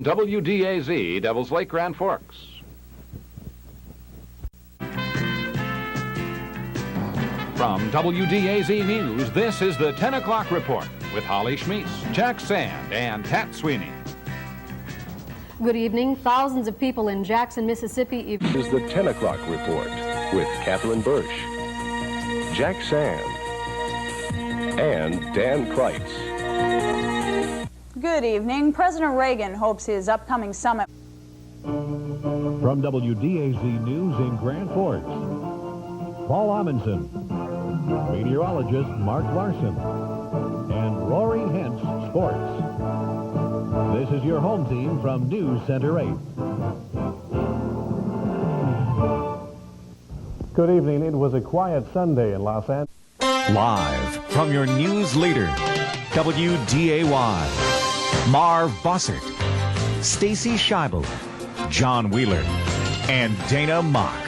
WDAZ, Devils Lake, Grand Forks. From WDAZ News, this is the 10 o'clock report with Holly Schmeatz, Jack Sand, and Pat Sweeney. Good evening. Thousands of people in Jackson, Mississippi. This is the 10 o'clock report with Catherine Birch, Jack Sand, and Dan Kreitz. Good evening. President Reagan hopes his upcoming summit. From WDAZ News in Grand Forks, Paul Amundsen, meteorologist Mark Larson, and Rory Hentz, sports. This is your home team from News Center 8. Good evening. It was a quiet Sunday in Los Angeles. Live from your news leader, WDAY. Marv Bossert, Stacy Scheibel, John Wheeler, and Dana Mock.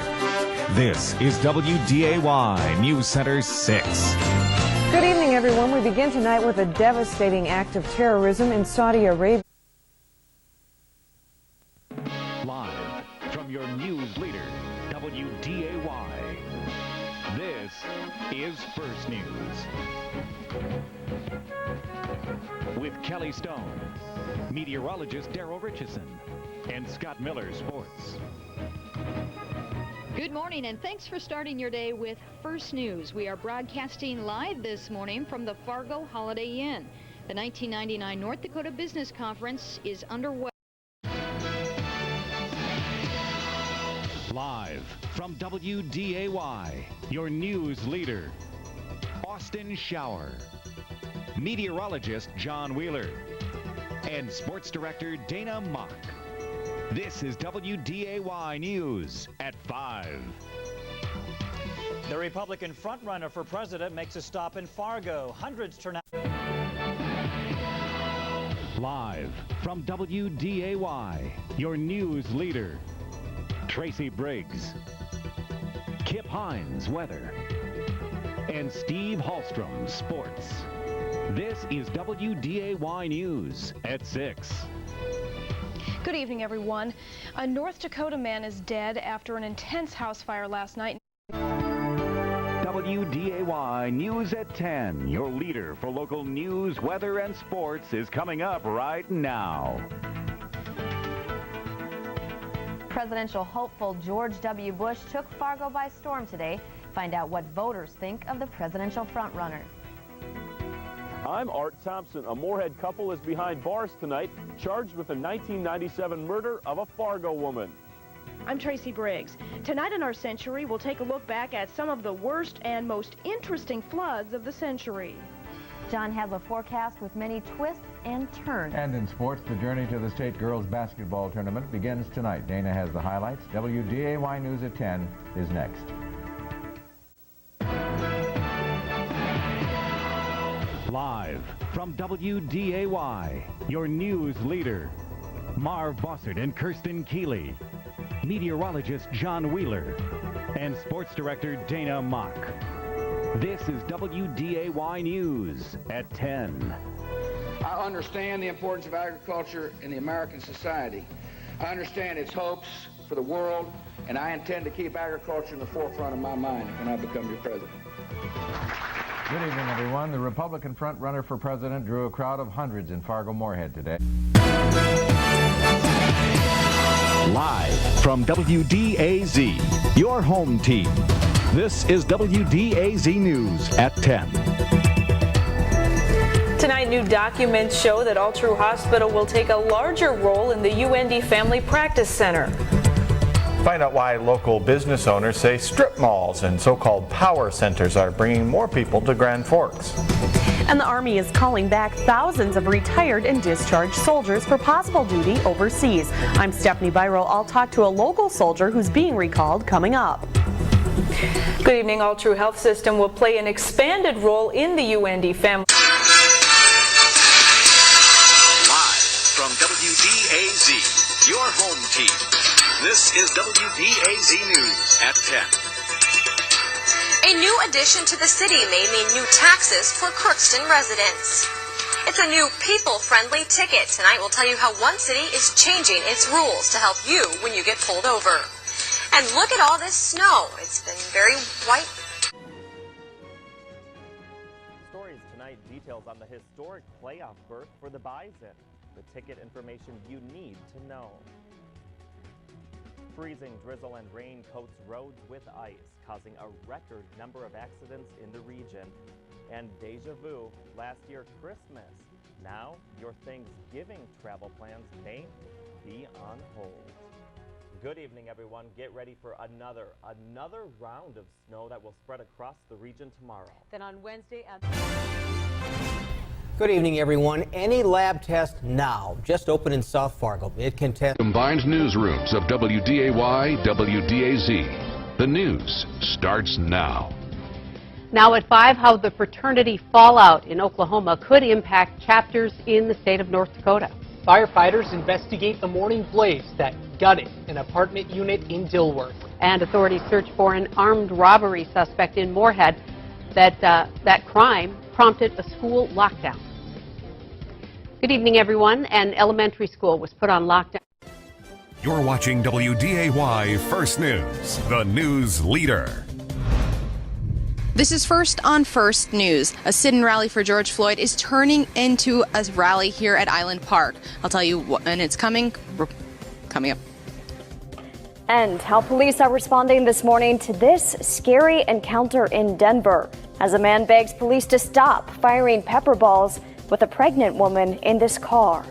This is WDAY News Center 6. Good evening, everyone. We begin tonight with a devastating act of terrorism in Saudi Arabia. Live from your news leader, WDAY. This is First News. With Kelly Stone, meteorologist Daryl Richardson, and Scott Miller, sports. Good morning, and thanks for starting your day with First News. We are broadcasting live this morning from the Fargo Holiday Inn. The 1999 North Dakota Business Conference is underway. Live from WDAY, your news leader, Austin Shower, meteorologist John Wheeler, and sports director Dana Mock. This is WDAY News at 5. The Republican frontrunner for president makes a stop in Fargo. Hundreds turn out. Live from WDAY, your news leader, Tracy Briggs, Kip Hines, weather, and Steve Hallstrom, sports. This is WDAY News at 6. Good evening, everyone. A North Dakota man is dead after an intense house fire last night. WDAY News at 10. Your leader for local news, weather, and sports is coming up right now. Presidential hopeful George W. Bush took Fargo by storm today. Find out what voters think of the presidential frontrunner. I'm Art Thompson. A Moorhead couple is behind bars tonight, charged with the 1997 murder of a Fargo woman. I'm Tracy Briggs. Tonight in our century, we'll take a look back at some of the worst and most interesting floods of the century. John has a forecast with many twists and turns. And in sports, the journey to the state girls basketball tournament begins tonight. Dana has the highlights. WDAY News at 10 is next. Live from WDAY, your news leader, Marv Bossert and Kirsten Keeley, meteorologist John Wheeler, and sports director Dana Mock. This is WDAY News at 10. I understand the importance of agriculture in the American society. I understand its hopes for the world, and I intend to keep agriculture in the forefront of my mind when I become your president. Good evening, everyone. The Republican frontrunner for president drew a crowd of hundreds in Fargo-Moorhead today. Live from WDAZ, your home team. This is WDAZ News at 10. Tonight, new documents show that All True Hospital will take a larger role in the UND Family Practice Center. Find out why local business owners say strip malls and so-called power centers are bringing more people to Grand Forks. And the Army is calling back thousands of retired and discharged soldiers for possible duty overseas. I'm Stephanie Byro. I'll talk to a local soldier who's being recalled coming up. Good evening. All True Health System will play an expanded role in the UND family. Live from WDAZ, your home team. This is WDAZ News at 10. A new addition to the city may mean new taxes for Crookston residents. It's a new people-friendly ticket. Tonight we'll tell you how one city is changing its rules to help you when you get pulled over. And look at all this snow. It's been very white. Stories tonight, details on the historic playoff berth for the Bison. The ticket information you need to know. Freezing drizzle and rain coats roads with ice, causing a record number of accidents in the region. And deja vu, last year Christmas. Now your Thanksgiving travel plans may be on hold. Good evening, everyone. Get ready for another round of snow that will spread across the region tomorrow. Then on Wednesday... Good evening, everyone. Any lab test now. Just open in South Fargo. It can test... Combined newsrooms of WDAY, WDAZ. The news starts now. Now at 5, how the fraternity fallout in Oklahoma could impact chapters in the state of North Dakota. Firefighters investigate the morning blaze that gutted an apartment unit in Dilworth. And authorities search for an armed robbery suspect in Moorhead. That crime prompted a school lockdown. Good evening, everyone. An elementary school was put on lockdown. You're watching WDAY First News, the news leader. This is First on First News. A sit-in rally for George Floyd is turning into a rally here at Island Park. I'll tell you when it's coming up. And how police are responding this morning to this scary encounter in Denver as a man begs police to stop firing pepper balls with a pregnant woman in this car.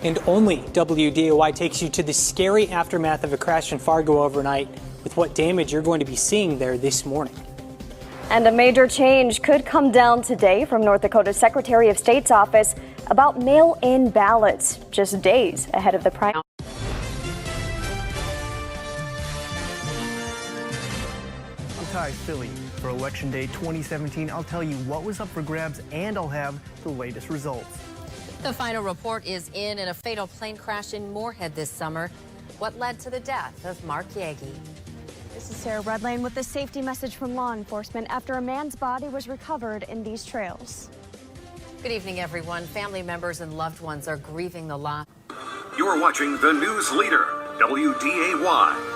And only WDAY takes you to the scary aftermath of a crash in Fargo overnight with what damage you're going to be seeing there this morning. And a major change could come down today from North Dakota's Secretary of State's office about mail-in ballots, just days ahead of the primary. I'm Ty Philly. For Election Day 2017, I'll tell you what was up for grabs and I'll have the latest results. The final report is in a fatal plane crash in Moorhead this summer. What led to the death of Mark Yagi? This is Sarah Redlane with a safety message from law enforcement after a man's body was recovered in these trails. Good evening, everyone. Family members and loved ones are grieving the loss. You're watching the news leader, WDAY.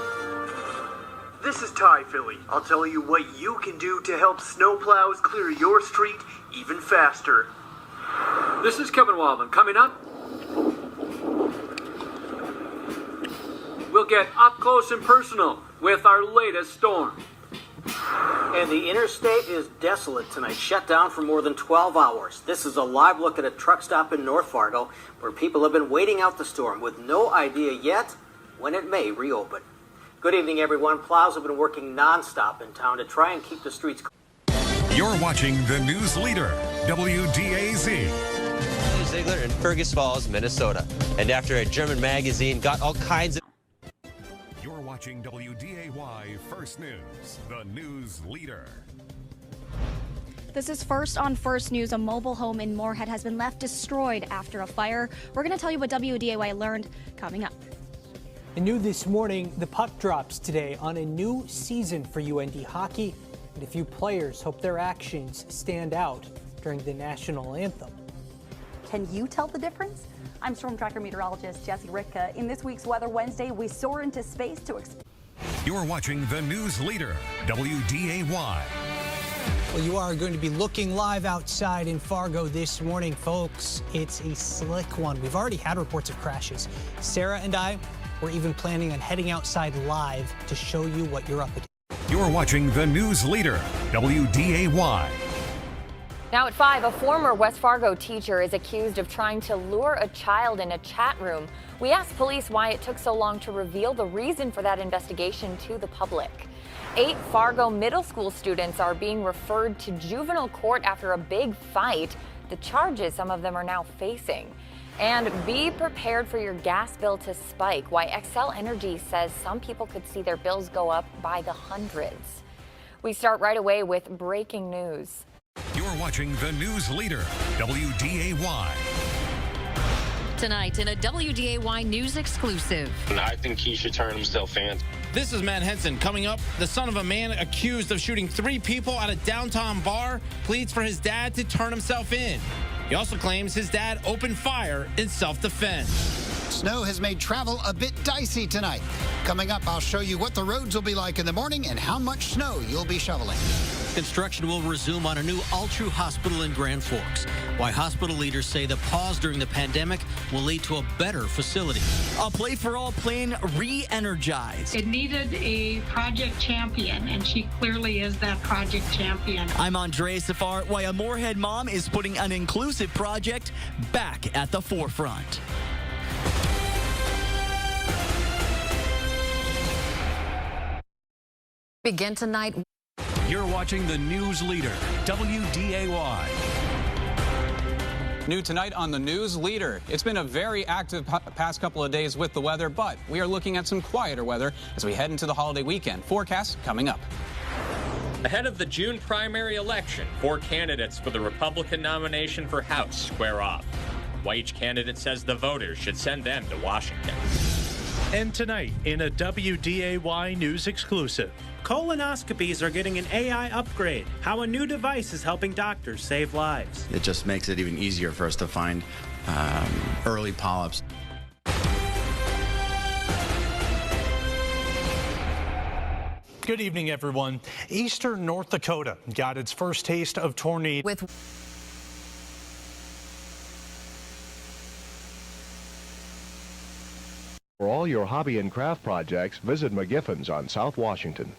This is Ty Philly. I'll tell you what you can do to help snowplows clear your street even faster. This is Kevin Waldman. Coming up, we'll get up close and personal with our latest storm. And the interstate is desolate tonight, shut down for more than 12 hours. This is a live look at a truck stop in North Fargo where people have been waiting out the storm with no idea yet when it may reopen. Good evening, everyone. Plows have been working nonstop in town to try and keep the streets clear. You're watching the news leader, WDAZ. Ziegler in Fergus Falls, Minnesota. And after a German magazine got all kinds of... You're watching WDAY First News, the news leader. This is First on First News. A mobile home in Moorhead has been left destroyed after a fire. We're going to tell you what WDAY learned coming up. And new this morning, the puck drops today on a new season for UND hockey, and a few players hope their actions stand out during the national anthem. Can you tell the difference? I'm Storm Tracker meteorologist Jesse Ritka. In this week's Weather Wednesday, we soar into space to explore. You're watching the news leader, WDAY. Well, you are going to be looking live outside in Fargo this morning, folks. It's a slick one. We've already had reports of crashes. Sarah and I were even planning on heading outside live to show you what you're up against. You're watching the news leader, WDAY. Now at 5, a former West Fargo teacher is accused of trying to lure a child in a chat room. We asked police why it took so long to reveal the reason for that investigation to the public. 8 Fargo middle school students are being referred to juvenile court after a big fight. The charges some of them are now facing. And be prepared for your gas bill to spike. Why Xcel Energy says some people could see their bills go up by the hundreds. We start right away with breaking news. You're watching the news leader, WDAY. Tonight in a WDAY News exclusive. I think he should turn himself in. This is Matt Henson. Coming up, the son of a man accused of shooting 3 people at a downtown bar pleads for his dad to turn himself in. He also claims his dad opened fire in self-defense. Snow has made travel a bit dicey tonight. Coming up, I'll show you what the roads will be like in the morning and how much snow you'll be shoveling. Construction will resume on a new all-true hospital in Grand Forks. Why hospital leaders say the pause during the pandemic will lead to a better facility. A Play for All plan re-energized. It needed a project champion, and she clearly is that project champion. I'm Andrea Safar. Why a Moorhead mom is putting an inclusive project back at the forefront. Begin tonight. You're watching the news leader, WDAY. New tonight on the news leader. It's been a very active past couple of days with the weather, but we are looking at some quieter weather as we head into the holiday weekend. Forecast coming up. Ahead of the June primary election, 4 candidates for the Republican nomination for House square off. Why each candidate says the voters should send them to Washington. And tonight, in a WDAY News exclusive, colonoscopies are getting an AI upgrade. How a new device is helping doctors save lives. It just makes it even easier for us to find early polyps. Good evening, everyone. Eastern North Dakota got its first taste of tornado. For all your hobby and craft projects, visit McGiffen's on South Washington.